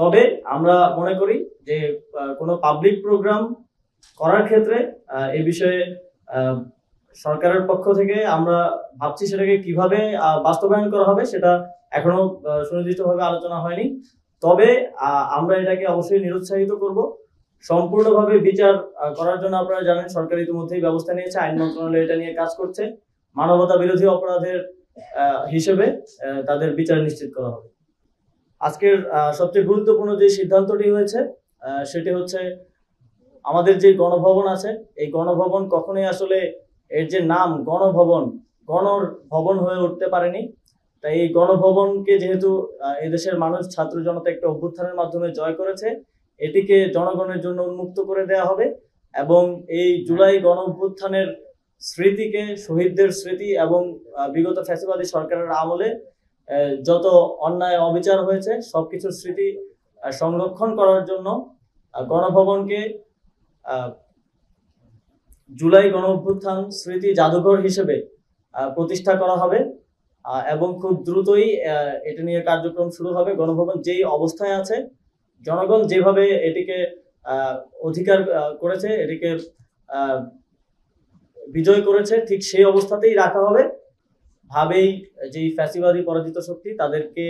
তবে আমরা মনে করি যে কোনো পাবলিক প্রোগ্রাম করার ক্ষেত্রে এই বিষয়ে সরকারের পক্ষ থেকে আমরা ভাবছি সেটাকে কিভাবে বাস্তবায়ন করা হবে সেটা এখনো সুনির্দিষ্টভাবে আলোচনা হয়নি। তবে আমরা এটাকে অবশ্যই নিরুৎসাহিত করব। সম্পূর্ণভাবে বিচার করার জন্য আপনারা জানেন সরকার ইতিমধ্যেই ব্যবস্থা নিয়েছে, আইন মন্ত্রণালয় এটা নিয়ে কাজ করছে। মানবতা বিরোধী অপরাধের হিসেবে তাদের বিচার নিশ্চিত করা হবে। আজকের সবচেয়ে গুরুত্বপূর্ণ যে সিদ্ধান্তটি হয়েছে সেটি হচ্ছে আমাদের যে গণভবন আছে, এই গণভবন কখনোই আসলে এর যে নাম গণভবন, গণর ভবন হয়ে উঠতে পারেনি। তাই এই গণভবনকে যেহেতু এদেশের মানুষ ছাত্র জনতা একটা অভ্যুত্থানের মাধ্যমে জয় করেছে, এটিকে জনগণের জন্য উন্মুক্ত করে দেওয়া হবে এবং এই জুলাই গণ অভ্যুত্থানের স্মৃতিকে, শহীদদের স্মৃতি এবং বিগত ফ্যাসিবাদী সরকারের আমলে যত অন্যায় অবিচার হয়েছে সবকিছুর স্মৃতি সংরক্ষণ করার জন্য গণভবনকে জুলাই গণ অভ্যুত্থান স্মৃতি জাদুঘর হিসেবে প্রতিষ্ঠা করা হবে এবং খুব দ্রুতই এটা নিয়ে কার্যক্রম শুরু হবে। গণভবন যেই অবস্থায় আছে, জনগণ যেভাবে এটিকে অধিকার করেছে, এটিকে বিজয় করেছে, ঠিক সেই অবস্থাতেই রাখা হবে। ভাবেই যেই ফ্যাসিবাদী পরাজিত শক্তি তাদেরকে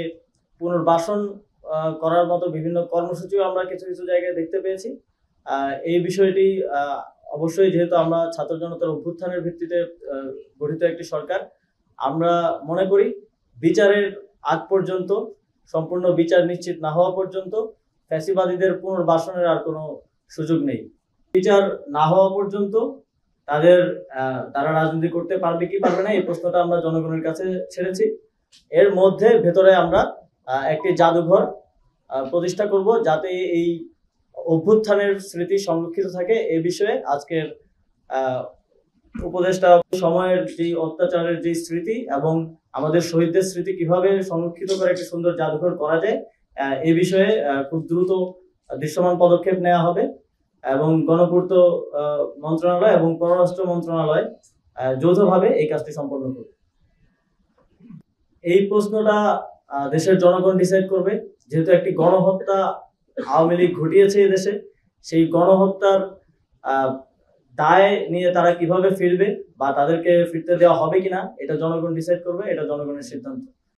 পুনর্বাসন করার মতো বিভিন্ন কর্মসূচিও আমরা কিছু কিছু জায়গায় দেখতে পেয়েছি। এই বিষয়টি অবশ্যই, যেহেতু আমরা ছাত্র জনতার অভ্যুত্থানের ভিত্তিতে গঠিত একটি সরকার, আমরা মনে করি বিচারের আগ পর্যন্ত, সম্পূর্ণ বিচার নিশ্চিত না হওয়া পর্যন্ত ফ্যাসিবাদীদের পুনর্বাসনের আর কোনো সুযোগ নেই। বিচার না হওয়া পর্যন্ত তারা রাজনীতি করতে পারবে কি পারবে না এই প্রশ্নটা আমরা জনগণের কাছে ছেড়েছি। এর মধ্যে ভেতরে আমরা একটি জাদুঘর প্রতিষ্ঠা করব যাতে এই অভ্যুত্থানের স্মৃতি সংরক্ষিত থাকে। এ বিষয়ে আজকের উপদেষ্টা সময়ের যে অত্যাচারের যে স্মৃতি এবং আমাদের শহীদদের স্মৃতি কিভাবে সংরক্ষিত করে একটি সুন্দর জাদুঘর করা যায় এ বিষয়ে খুব দ্রুত দৃশ্যমান পদক্ষেপ নেওয়া হবে এবং গণপূর্ত মন্ত্রণালয় এবং পররাষ্ট্র মন্ত্রণালয় যৌথভাবে এই কাজটি সম্পন্ন করবে। এই প্রশ্নটা দেশের জনগণ ডিসাইড করবে। যেহেতু একটি গণহত্যা আওয়ামী লীগ ঘটিয়েছে এদেশে, সেই গণহত্যার দায় নিয়ে তারা কিভাবে ফিরবে বা তাদেরকে ফিরতে দেওয়া হবে কিনা এটা জনগণ ডিসাইড করবে। এটা জনগণের সিদ্ধান্ত।